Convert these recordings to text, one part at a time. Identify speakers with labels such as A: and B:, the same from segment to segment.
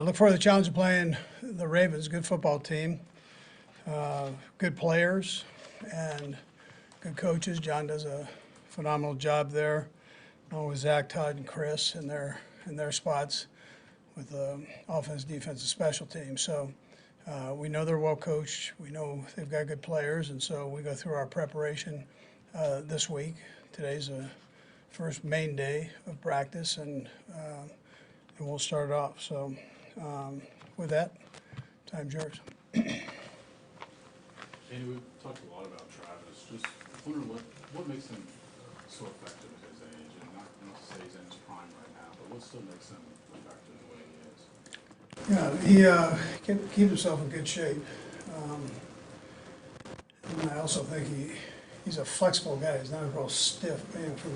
A: I look forward to the challenge of playing the Ravens, good football team, good players, and good coaches. John does a phenomenal job there, along with Zach, Todd, and Chris in their spots with the offense, defense, and special teams. So we know they're well coached. We know they've got good players, and so we go through our preparation this week. Today's the first main day of practice, and we'll start it off. So with that, time's yours.
B: Andy, we've talked a lot about Travis. Just wondering what makes him so effective at his age, and not to say he's in his prime right now, but what still makes him effective the way he is?
A: Yeah, he can keep himself in good shape. And I also think he's a flexible guy. He's not real stiff, from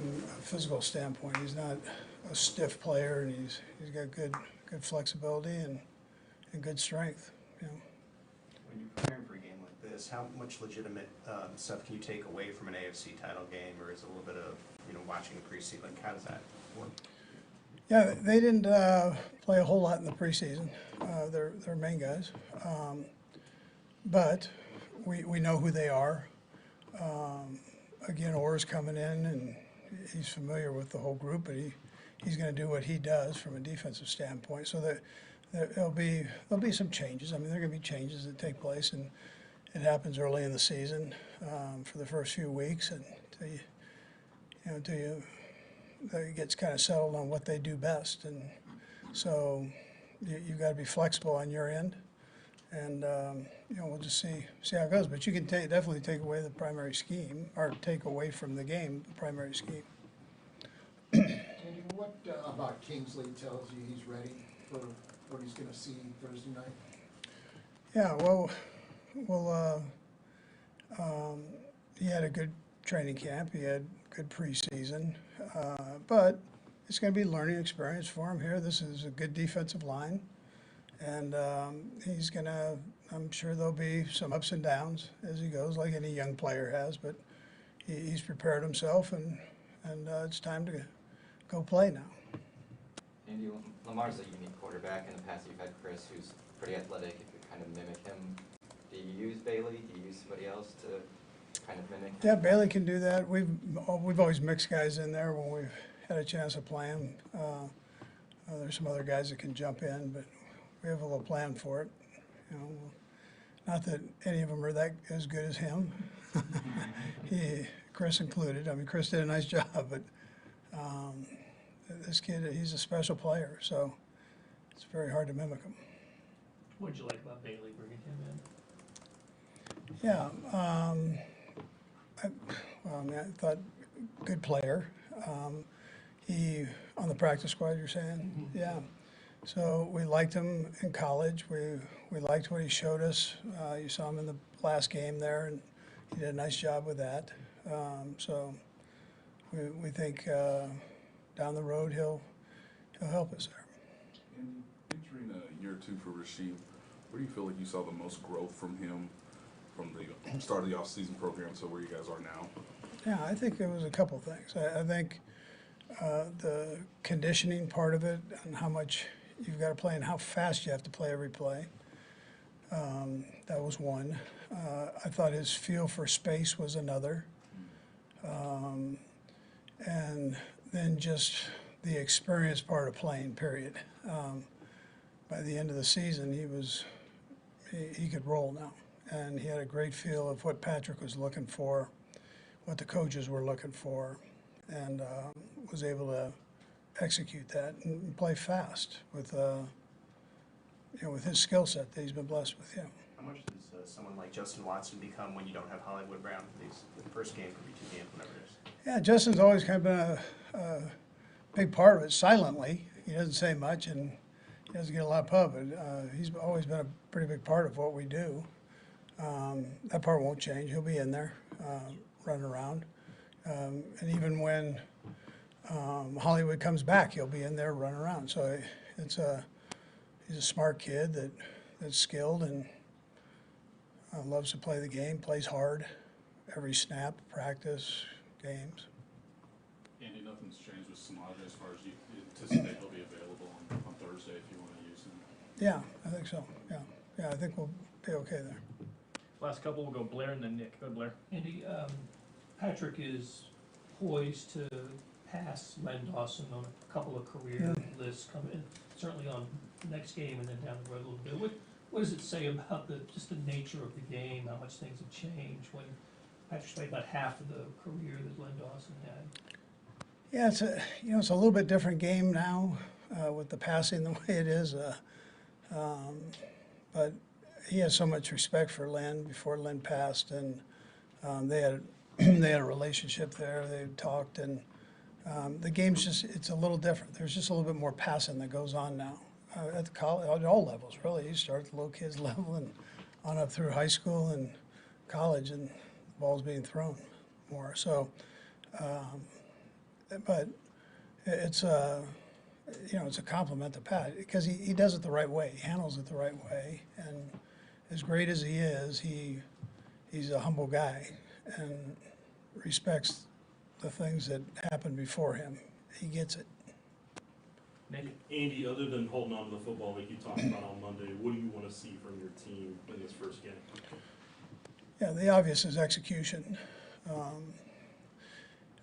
A: a physical standpoint. He's not a stiff player, and he's got good flexibility and good strength.
C: When you're preparing for a game like this, how much legitimate stuff can you take away from an AFC title game, or is it a little bit of watching the preseason? Like, how does that work?
A: Yeah, they didn't play a whole lot in the preseason. They're main guys, but we know who they are. Again, Orr's coming in, and he's familiar with the whole group, but he's going to do what he does from a defensive standpoint. So that there'll be some changes. I mean, there are going to be changes that take place, and it happens early in the season for the first few weeks, and until it gets kind of settled on what they do best. And so you've got to be flexible on your end, and we'll just see how it goes. But you can definitely take away the primary scheme, or take away from the game the primary scheme.
D: And what about Kingsley tells you he's ready for what he's going to see Thursday night?
A: Yeah, well, he had a good training camp. He had good preseason, but it's going to be a learning experience for him here. This is a good defensive line, and I'm sure there'll be some ups and downs as he goes, like any young player has, but he's prepared himself, and it's time to go play now.
E: Andy, Lamar's a unique quarterback. In the past, you've had Chris, who's pretty athletic. If you kind of mimic him, do you use Bailey? Do you use somebody else to kind of mimic him?
A: Yeah, Bailey can do that. We've always mixed guys in there when we've had a chance to play them. There's some other guys that can jump in, but we have a little plan for it. Not that any of them are that as good as him. Chris included. I mean, Chris did a nice job, but this kid, he's a special player, so it's very hard to mimic him.
F: What did you like about Bailey bringing him in?
A: Yeah, I thought good player. He on the practice squad, you're saying? Mm-hmm. Yeah. So we liked him in college. We liked what he showed us. You saw him in the last game there, and he did a nice job with that. So we think down the road he'll help us there.
B: And entering year 2 for Rasheed, where do you feel like you saw the most growth from him from the start of the off-season program to where you guys are now?
A: Yeah, I think there was a couple things. I think the conditioning part of it, and how much you've got to play and how fast you have to play every play. That was one. I thought his feel for space was another. And then just the experience part of playing, period. By the end of the season, he could roll now. And he had a great feel of what Patrick was looking for, what the coaches were looking for, and was able to execute that and play fast with with his skill set that he's been blessed with. Yeah.
C: How much does someone like Justin Watson become when you don't have Hollywood Brown? The first game could be 2 games, whatever it is.
A: Yeah, Justin's always kind of been a big part of it silently. He doesn't say much, and he doesn't get a lot of pub, but he's always been a pretty big part of what we do. That part won't change. He'll be in there, running around. And even when Hollywood comes back, he'll be in there running around. So he's a smart kid that's skilled and loves to play the game, plays hard every snap, practice, games.
B: Andy, nothing's changed with Samaje as far as you anticipate he'll be available on Thursday if you want to use him?
A: Yeah, I think so, yeah. Yeah, I think we'll be okay there.
F: Last couple, we'll go Blair and then Nick. Go Blair. Andy, Patrick is poised to pass Len Dawson on a couple of career lists coming, certainly on the next game and then down the road a little bit. What does it say about just the nature of the game, how much things have changed when Patrick's played about half of the career that Len Dawson had?
A: Yeah, it's a little bit different game now with the passing the way it is. But he has so much respect for Len before Len passed, and they had they had a relationship there. They talked, and the game's it's a little different. There's just a little bit more passing that goes on now at the college, at all levels really. You start at the little kids level and on up through high school and college, and the ball's being thrown more. So, but it's it's a compliment to Pat because he does it the right way. He handles it the right way, and as great as he is, he's a humble guy and respects the things that happened before him. He gets it.
F: Nick?
G: Andy, other than holding on to the football like you talked about on Monday, what do you want to see from your team in this first game?
A: Yeah, the obvious is execution.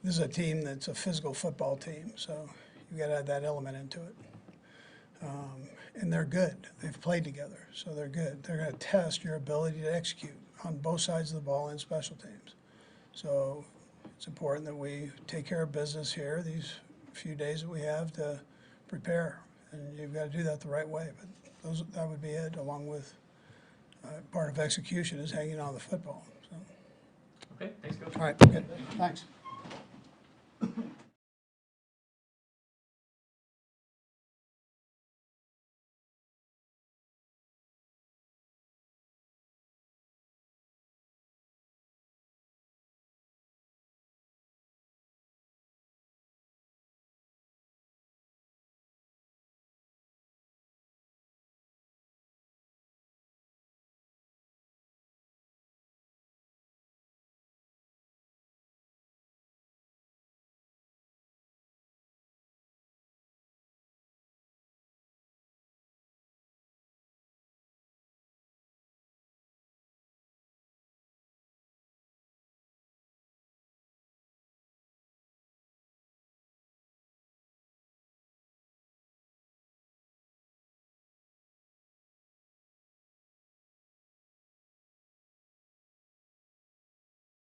A: This is a team that's a physical football team, so you got to add that element into it. And they're good. They've played together, so they're good. They're going to test your ability to execute on both sides of the ball and special teams. So it's important that we take care of business here these few days that we have to prepare, and you've got to do that the right way. But that would be it, along with part of execution is hanging on the football. So.
F: Okay, thanks, Coach.
A: All right, good. Thanks.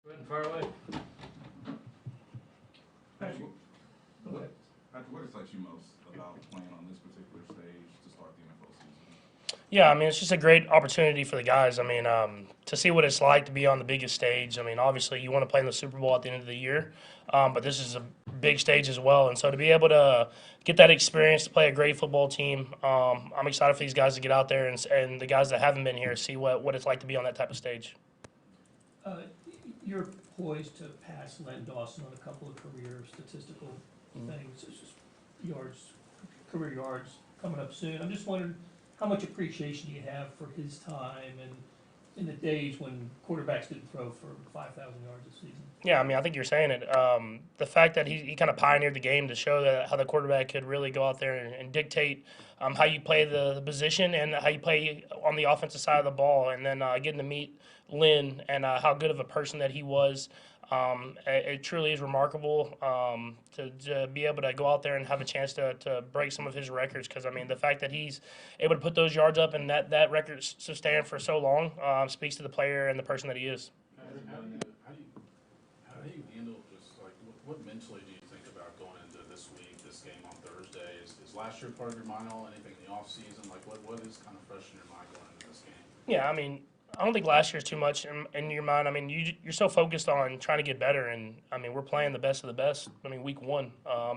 F: Go ahead and fire away.
H: Patrick,
F: Go ahead.
H: what excites you most about playing on this particular stage to start the NFL season?
I: Yeah, I mean, it's just a great opportunity for the guys. I mean, to see what it's like to be on the biggest stage. I mean, obviously, you want to play in the Super Bowl at the end of the year, but this is a big stage as well. And so to be able to get that experience to play a great football team, I'm excited for these guys to get out there and the guys that haven't been here see what it's like to be on that type of stage.
F: You're poised to pass Len Dawson on a couple of career statistical things. It's just career yards coming up soon. I'm just wondering how much appreciation you have for his time and in the days when quarterbacks didn't throw for 5,000 yards a season.
I: Yeah, I mean, I think you're saying it. The fact that he kind of pioneered the game to show that how the quarterback could really go out there and dictate how you play the position and how you play on the offensive side of the ball, and then getting to meet Lynn and how good of a person that he was. It truly is remarkable to be able to go out there and have a chance to break some of his records, because, I mean, the fact that he's able to put those yards up and that record sustain for so long speaks to the player and the person that he is.
B: How do you handle just like what mentally do you think about going into this week, this game on Thursday? Is last year part of your mind all anything in the off season? Like what is kind of fresh in your mind going into this game?
I: Yeah, I mean, I don't think last year's too much in your mind. I mean, you're so focused on trying to get better, and I mean, we're playing the best of the best. I mean, week one,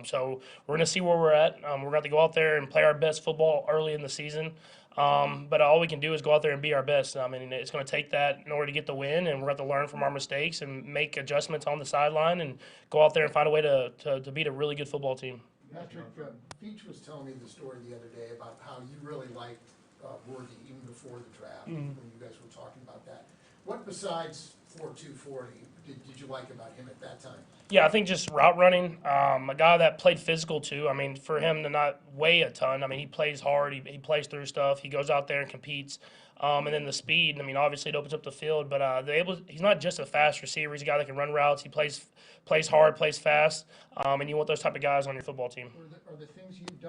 I: so we're gonna see where we're at. We're going to go out there and play our best football early in the season. But all we can do is go out there and be our best. I mean, it's going to take that in order to get the win, and we're going to have to learn from our mistakes and make adjustments on the sideline and go out there and find a way to beat a really good football team.
D: Patrick, Beach was telling me the story the other day about how you really liked Worthy even before the draft, when you guys were talking about that. What besides 4-2-40 did you like about him at that time?
I: Yeah, I think just route running. A guy that played physical too. I mean, for him to not weigh a ton. I mean, he plays hard. He plays through stuff. He goes out there and competes. And then the speed. I mean, obviously it opens up the field. But he's not just a fast receiver. He's a guy that can run routes. He plays hard, plays fast. And you want those type of guys on your football team.
D: Are the things you've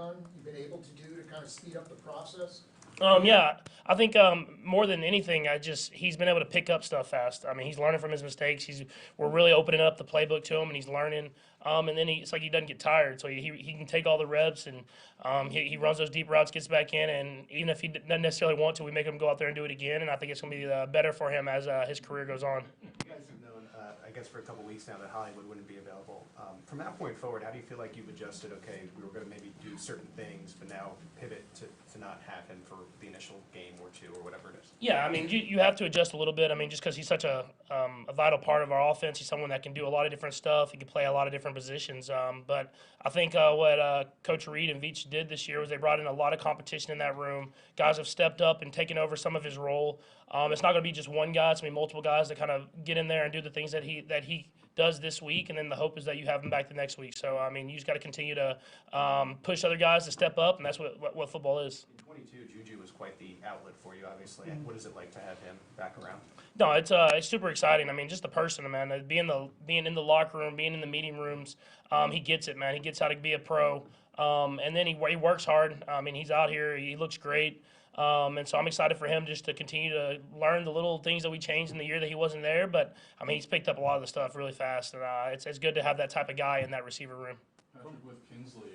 D: been able to do to kind of speed up the process?
I: Yeah, I think more than anything, he's been able to pick up stuff fast. I mean, he's learning from his mistakes. We're really opening up the playbook to him, and he's learning. And then it's like he doesn't get tired, so he can take all the reps, and he runs those deep routes, gets back in, and even if he doesn't necessarily want to, we make him go out there and do it again. And I think it's going to be better for him as his career goes on.
C: You guys have known, I guess, for a couple weeks now that Hollywood wouldn't be available. From that point forward, how do you feel like you've adjusted? Okay, we were going to maybe do certain things, but now pivot to not have him for the initial game or two or whatever it is.
I: Yeah, I mean, you have to adjust a little bit. I mean, just because he's such a vital part of our offense, he's someone that can do a lot of different stuff. He can play a lot of different positions. But I think what Coach Reid and Veach did this year was they brought in a lot of competition in that room. Guys have stepped up and taken over some of his role. It's not going to be just one guy. It's going to be multiple guys that kind of get in there and do the things that he does this week, and then the hope is that you have him back the next week. So, I mean, you just got to continue to push other guys to step up, and that's what football is.
C: In 22, Juju was quite the outlet for you, obviously. What is it like to have him back around?
I: No, it's super exciting. I mean, just the person, man. Being in the locker room, being in the meeting rooms, he gets it, man. He gets how to be a pro, and then he works hard. I mean, he's out here. He looks great. And so I'm excited for him just to continue to learn the little things that we changed in the year that he wasn't there. But, I mean, he's picked up a lot of the stuff really fast. And it's good to have that type of guy in that receiver room.
B: Patrick, with Kingsley,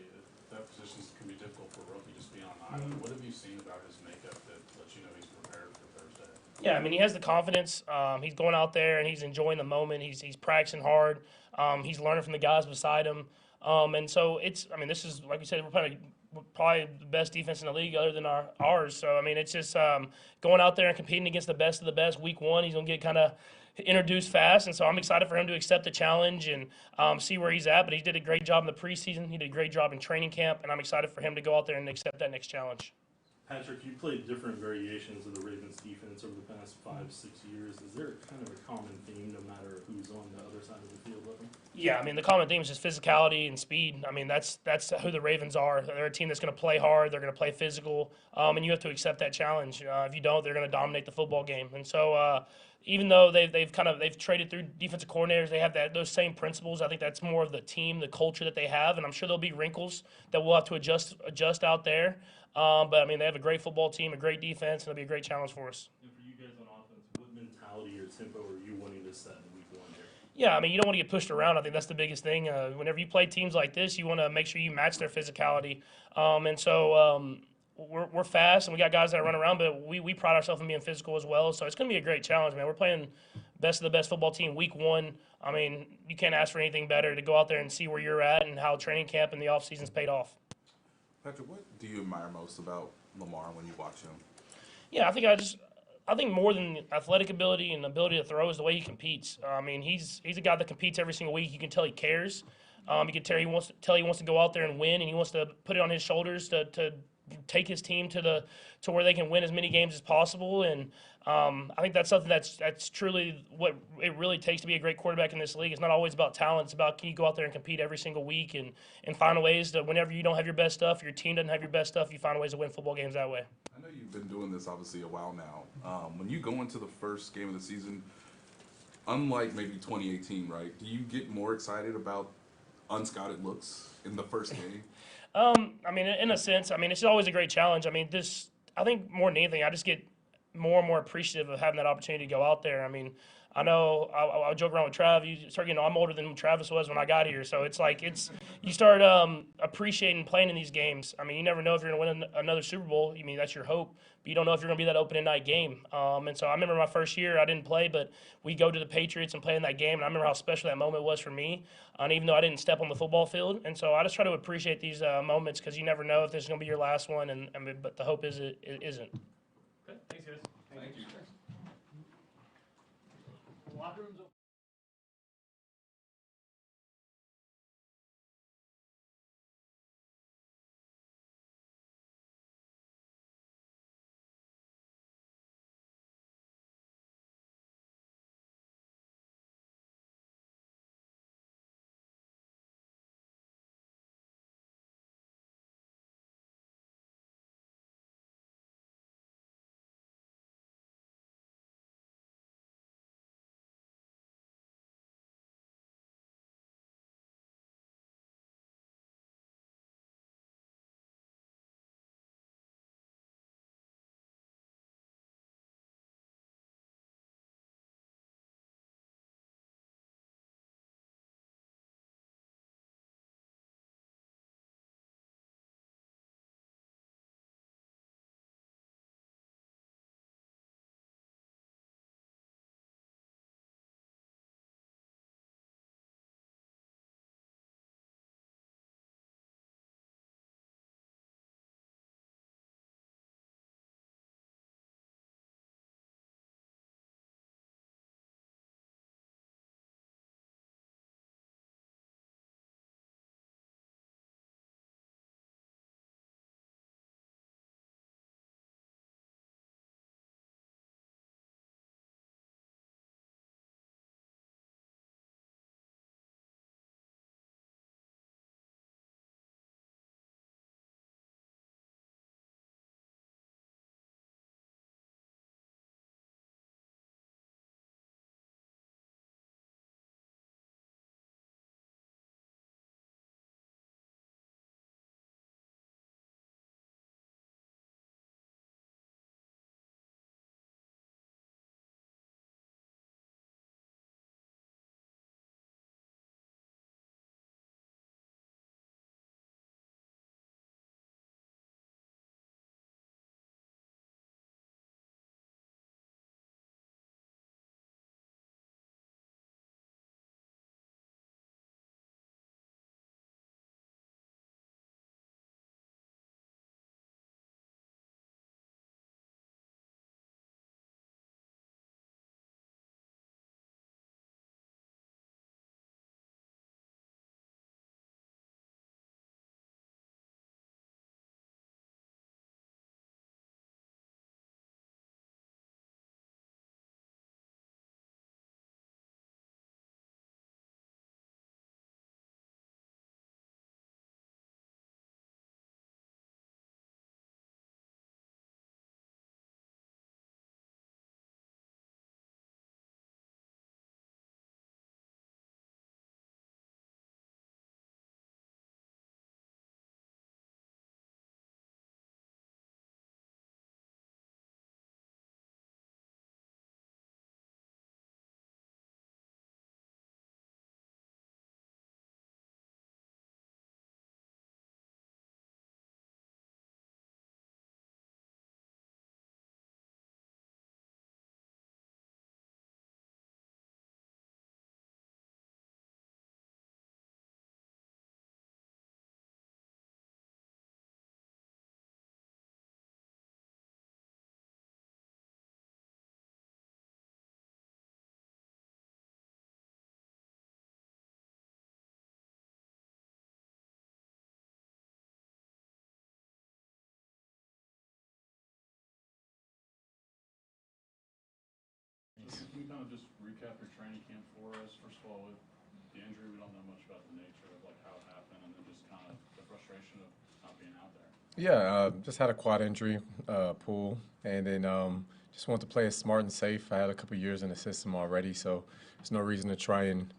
B: that position can be difficult for a rookie just being on the island. What have you seen about his makeup that lets you know he's prepared for Thursday?
I: Yeah, I mean, he has the confidence. He's going out there and he's enjoying the moment. He's practicing hard. He's learning from the guys beside him. And so this is, like we said, we're probably the best defense in the league other than ours. So, I mean, it's just going out there and competing against the best of the best. Week one, he's going to get kind of introduced fast. And so I'm excited for him to accept the challenge and see where he's at. But he did a great job in the preseason. He did a great job in training camp. And I'm excited for him to go out there and accept that next challenge.
G: Patrick, you played different variations of the Ravens defense over the past 5-6 years. Is there kind of a common theme no matter who's on the other side of the field with them?
I: Yeah, I mean, the common theme is just physicality and speed. I mean, that's who the Ravens are. They're a team that's going to play hard. They're going to play physical, and you have to accept that challenge. If you don't, they're going to dominate the football game. And so, even though they've traded through defensive coordinators, they have those same principles. I think that's more of the team, the culture that they have, and I'm sure there'll be wrinkles that we'll have to adjust out there. But I mean, they have a great football team, a great defense, and it'll be a great challenge for us.
G: And for you guys on offense, what mentality or tempo are you wanting to set in week one here?
I: Yeah, I mean, you don't want to get pushed around. I think that's the biggest thing. Whenever you play teams like this, you want to make sure you match their physicality. And so we're fast, and we got guys that run around, but we pride ourselves in being physical as well. So it's going to be a great challenge, man. We're playing best of the best football team week one. I mean, you can't ask for anything better to go out there and see where you're at and how training camp and the offseason's paid off.
H: Patrick, what do you admire most about Lamar when you watch him?
I: Yeah, I think more than athletic ability and ability to throw is the way he competes. I mean, he's a guy that competes every single week. You can tell he cares. You can tell he wants to go out there and win, and he wants to put it on his shoulders to take his team to where they can win as many games as possible. And I think that's something that's truly what it really takes to be a great quarterback in this league. It's not always about talent. It's about, can you go out there and compete every single week and find ways to, whenever you don't have your best stuff, your team doesn't have your best stuff, you find ways to win football games that way.
H: I know you've been doing this obviously a while now. When you go into the first game of the season, unlike maybe 2018, right, do you get more excited about unscouted looks in the first game?
I: I mean, in a sense, I mean, it's always a great challenge. I mean, I think more than anything, I just get more and more appreciative of having that opportunity to go out there. I mean, I know I joke around with Trav. You start getting, I'm older than Travis was when I got here, so it's like you start appreciating playing in these games. I mean, you never know if you're going to win another Super Bowl. I mean, that's your hope, but you don't know if you're going to be that opening night game. And so I remember my first year, I didn't play, but we go to the Patriots and play in that game, and I remember how special that moment was for me. And even though I didn't step on the football field, and so I just try to appreciate these moments because you never know if this is going to be your last one. But the hope is it isn't.
F: Okay, thanks, guys.
H: Thank you.
F: Locker rooms open.
B: Can you kind of just recap your training camp for us? First of all, with the injury, we don't know much about the nature of like how it happened, and then just kind of the frustration of not being out there.
J: Yeah, just had a quad injury, pull, and then just wanted to play it smart and safe. I had a couple years in the system already, so there's no reason to try and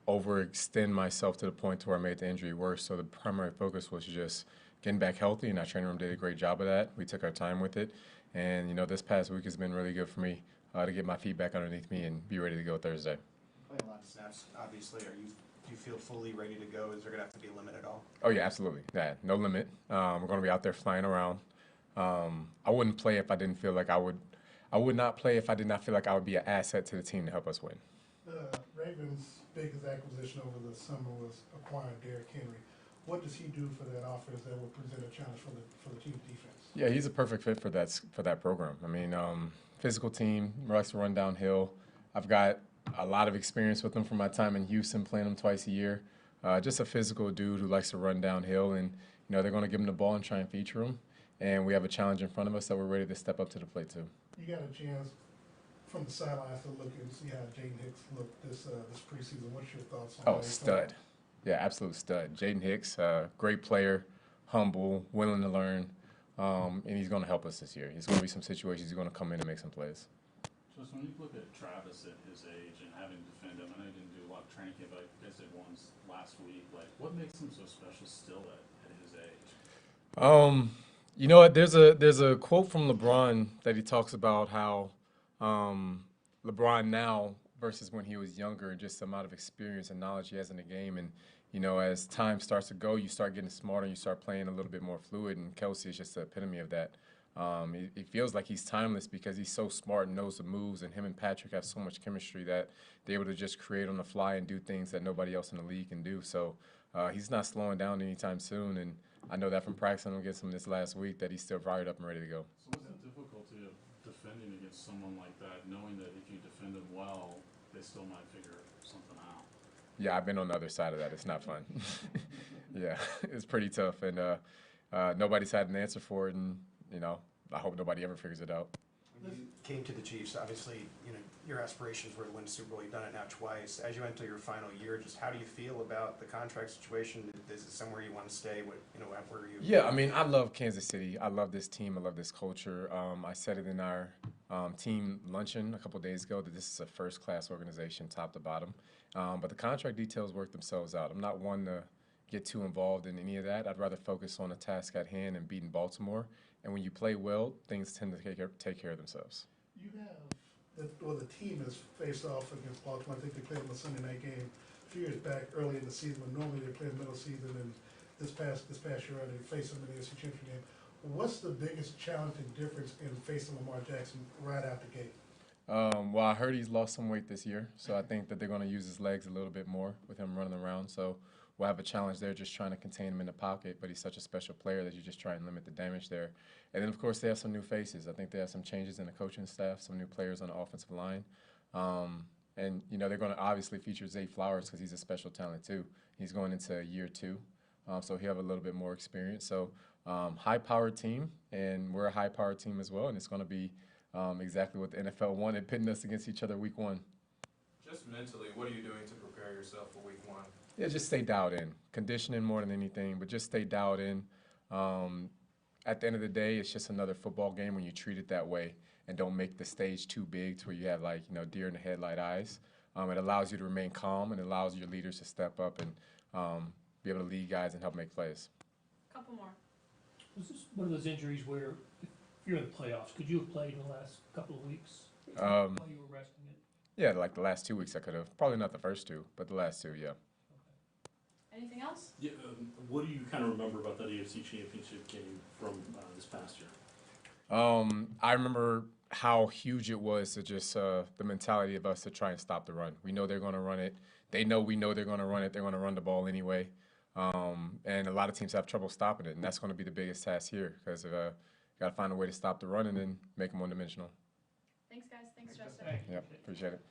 J: overextend myself to the point to where I made the injury worse. So the primary focus was just getting back healthy, and our training room did a great job of that. We took our time with it, and this past week has been really good for me to get my feet back underneath me and be ready to go Thursday.
C: Playing a lot of snaps, obviously. Do you feel fully ready to go? Is there gonna have to be a limit at all?
J: Oh yeah, absolutely. Yeah, no limit. We're going to be out there flying around. I wouldn't play if I didn't feel like I would. I would not play if I did not feel like I would be an asset to the team to help us win.
K: The Ravens' biggest acquisition over the summer was acquiring Derrick Henry. What does he do for that offense that would present a challenge for the team's defense?
J: Yeah, he's a perfect fit for that program. I mean, physical team, likes to run downhill. I've got a lot of experience with him from my time in Houston, playing him twice a year. Just a physical dude who likes to run downhill, and they're going to give him the ball and try and feature him. And we have a challenge in front of us that we're ready to step up to the plate too.
K: You got a chance from the sidelines to look and see how Jaden Hicks looked this preseason. What's your thoughts on that?
J: Oh, stud. Yeah, absolute stud. Jaden Hicks, great player, humble, willing to learn, and he's going to help us this year. There's going to be some situations he's going to come in and make some plays.
B: Just when you look at Travis at his age and having to defend him, I know he didn't do a lot of training camp, but I guess it once last week. Like, what makes him so special still at his age?
J: You know what? There's a quote from LeBron that he talks about how LeBron now versus when he was younger, and just the amount of experience and knowledge he has in the game. And as time starts to go, you start getting smarter, you start playing a little bit more fluid. And Kelsey is just the epitome of that. It feels like he's timeless because he's so smart and knows the moves, and him and Patrick have so much chemistry that they're able to just create on the fly and do things that nobody else in the league can do. So he's not slowing down anytime soon, and I know that from practicing against him this last week that he's still fired up and ready to go.
B: So what's the difficulty of defending against someone like that, knowing that if you defend them well, they still might figure something out?
J: Yeah, I've been on the other side of that. It's not fun. Yeah, it's pretty tough, and nobody's had an answer for it, and I hope nobody ever figures it out.
C: When you came to the Chiefs, obviously, your aspirations were to win the Super Bowl. You've done it now twice. As you enter your final year, just how do you feel about the contract situation? Is it somewhere you want to stay? Where are you?
J: Yeah, I mean, I love Kansas City. I love this team. I love this culture. I said it in our team luncheon a couple of days ago that this is a first-class organization, top to bottom. But the contract details work themselves out. I'm not one to get too involved in any of that. I'd rather focus on the task at hand and beating Baltimore. And when you play well, things tend to take care of themselves.
K: You have, the team has faced off against Baltimore. I think they played in the Sunday night game a few years back early in the season, when normally they play in the middle of the season, and this past year they faced them in the AFC Championship game. What's the biggest challenge and difference in facing Lamar Jackson right out the gate?
J: Well, I heard he's lost some weight this year, so I think that they're going to use his legs a little bit more with him running around. So we'll have a challenge there just trying to contain him in the pocket, but he's such a special player that you just try and limit the damage there. And then, of course, they have some new faces. I think they have some changes in the coaching staff, some new players on the offensive line. And, they're going to obviously feature Zay Flowers because he's a special talent, too. He's going into year 2, so he'll have a little bit more experience. So high-powered team, and we're a high-powered team as well, and it's going to be exactly what the NFL wanted, pitting us against each other week 1.
L: Just mentally, what are you doing to prepare yourself for week 1?
J: Yeah, just stay dialed in. Conditioning more than anything, but just stay dialed in. At the end of the day, it's just another football game when you treat it that way and don't make the stage too big to where you have deer in the headlight eyes. It allows you to remain calm and allows your leaders to step up and be able to lead guys and help make plays.
M: Couple more.
F: Was this one of those injuries where if you're in the playoffs, could you have played in the last couple of weeks while you were resting it?
J: Yeah, like the last 2 weeks I could have. Probably not the first 2, but the last 2, yeah.
M: Anything else?
G: Yeah, what do you kind of remember about that AFC Championship game from this past year?
J: I remember how huge it was to just the mentality of us to try and stop the run. We know they're going to run it. They know we know they're going to run it. They're going to run the ball anyway. And a lot of teams have trouble stopping it, and that's going to be the biggest task here because got to find a way to stop the run and then make them one-dimensional.
M: Thanks, guys. Thanks, Justin.
J: Yep, appreciate it.